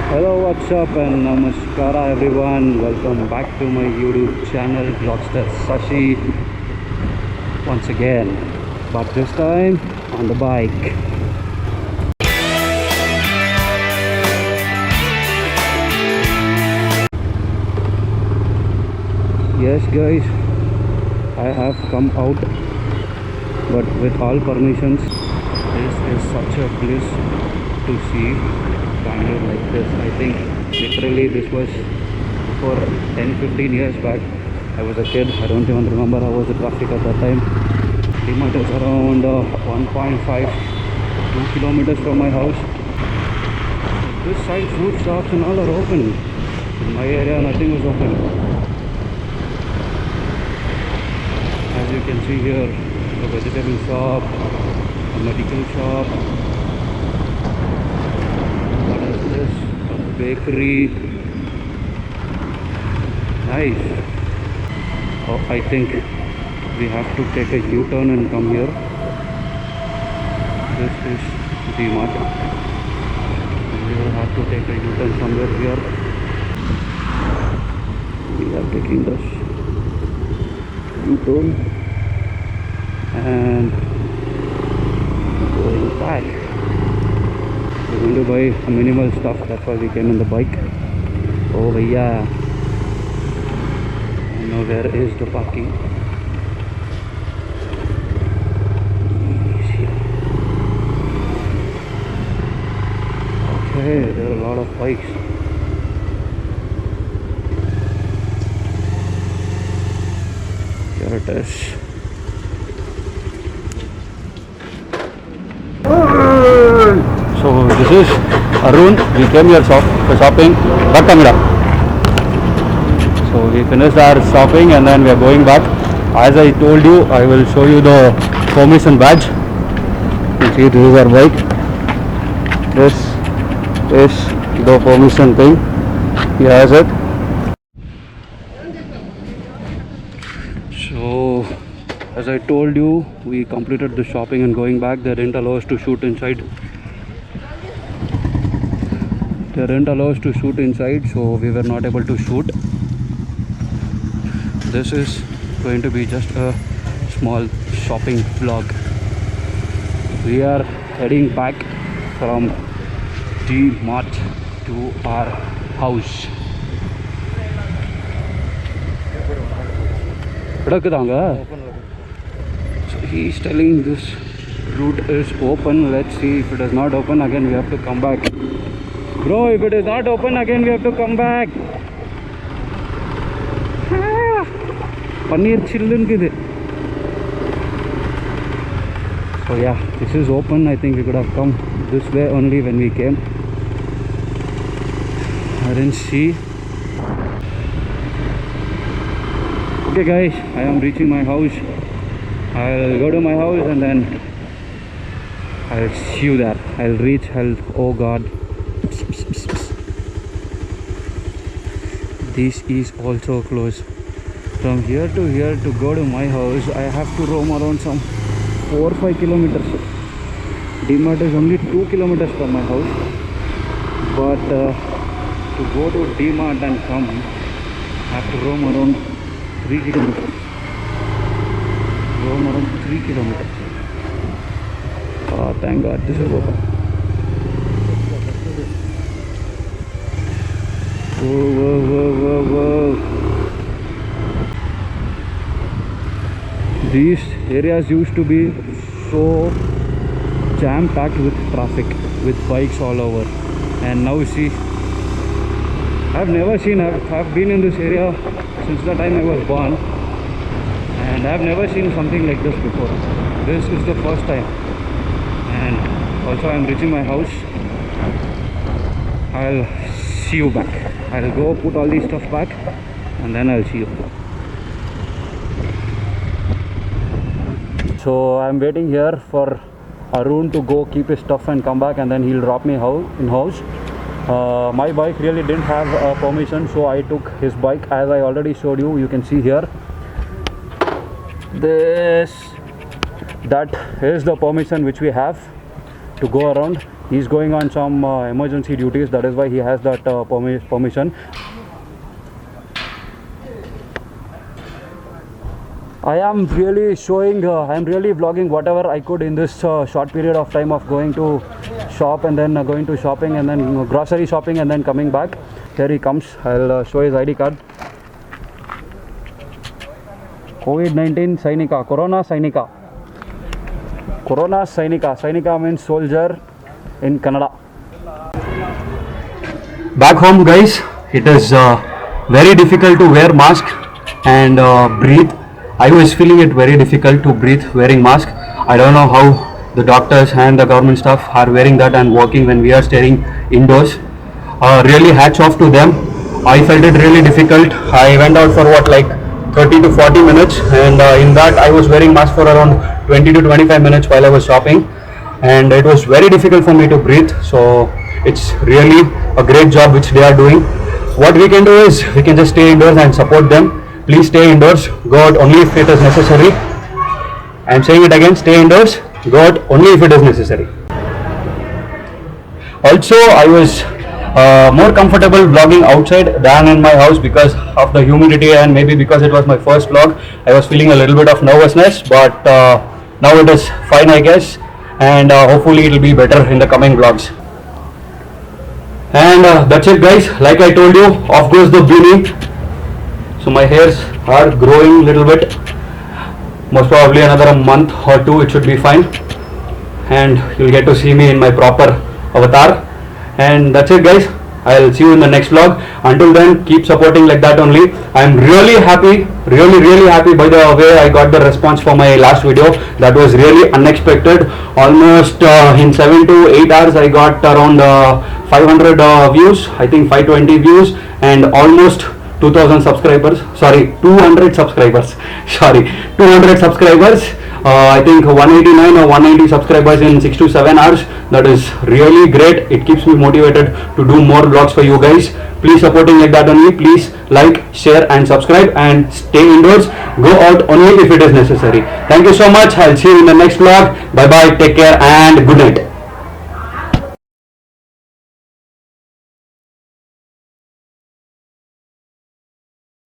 Hello, what's up, and namaskara everyone. Welcome back to my YouTube channel, Vlogster Sashi, once again, but this time on the bike. Yes, guys, I have come out, but with all permissions. This is such a bliss to see Bangalore like this. I think literally this was for 10-15 years back. I was a kid. I don't even remember how was the traffic at that time. DMart is around 1.5 to 2 kilometers from my house. This side fruit shops and all are open. In my area nothing was open. As you can see here, a vegetable shop, a medical shop. What is this? A bakery. Nice. Oh, I think we have to take a U-turn and come here. This is DMart. We will have to take a U-turn somewhere here. We are taking this U-turn and going back. We're going to buy a minimal stuff. That's why we came in the bike. Oh yeah. Now where is the parking? Okay, there are a lot of bikes. Here it is. So this is Arun. We came here for shopping. Back camera. So we finished our shopping and then we are going back. As I told you, I will show you the permission badge. You see, this is our bike. This is the permission thing. He has it. So as I told you, we completed the shopping and going back. They didn't allow us to shoot inside. So we were not able to shoot. This is going to be just a small shopping vlog. We are heading back from DMart to our house. So he is telling this route is open. Let's see. If it is not open, again we have to come back. Bro, if it is not open, again we have to come back. Paneer children kide. So yeah, this is open. I think we could have come this way only when we came. I didn't see. Okay guys, I am reaching my house. I'll go to my house and then I'll see you there. I'll reach. Oh god. This is also closed. From here to go to my house, I have to roam around some 4 or 5 kilometers. DMart is only 2 kilometers from my house. But to go to DMart and come, I have to roam around 3 kilometers. Oh, thank God, this is open. Whoa. These areas used to be so jam-packed with traffic, with bikes all over. And now see, I've been in this area since the time I was born. And I've never seen something like this before. This is the first time. And also I'm reaching my house. I'll see you back. I'll go put all these stuff back and then I'll see you. So I'm waiting here for Arun to go keep his stuff and come back, and then he'll drop me in house. My bike really didn't have permission, so I took his bike. As I already showed you, you can see here. That is the permission which we have to go around. He's going on some emergency duties. That is why he has that permission. I am really showing, I am really vlogging whatever I could in this short period of time of going to shop and then going to shopping and then grocery shopping and then coming back. Here he comes. I'll show his ID card. COVID-19 Sainika, Corona Sainika. Corona Sainika. Sainika means soldier in Kannada. Back home, guys, it is very difficult to wear mask and breathe. I was feeling it very difficult to breathe wearing mask. I don't know how the doctors and the government staff are wearing that and working when we are staying indoors. Really hats off to them. I felt it really difficult. I went out for what, like 30 to 40 minutes, and in that I was wearing mask for around 20 to 25 minutes while I was shopping, and it was very difficult for me to breathe. So it's really a great job which they are doing. What we can do is we can just stay indoors and support them. Please stay indoors, go out only if it is necessary. I am saying it again, stay indoors, go out only if it is necessary. Also, I was more comfortable vlogging outside than in my house because of the humidity, and maybe because it was my first vlog. I was feeling a little bit of nervousness, but now it is fine, I guess, and hopefully it will be better in the coming vlogs. And that's it, guys. Like I told you, off goes the beanie. So my hairs are growing a little bit. Most probably another month or two it should be fine, and you'll get to see me in my proper avatar. And that's it, guys. I'll see you in the next vlog. Until then, keep supporting like that only. I'm really happy, really happy by the way I got the response for my last video. That was really unexpected. Almost in 7 to 8 hours I got around 500 views, I think 520 views, and almost 2000 subscribers, sorry, 200 subscribers, sorry, 200 subscribers. I think 189 or 190 subscribers in 6 to 7 hours. That is really great. It keeps me motivated to do more vlogs for you guys. Please supporting like that only. Please like, share and subscribe, and stay indoors. Go out only if it is necessary. Thank you so much. I'll see you in the next vlog. Bye bye, take care and good night.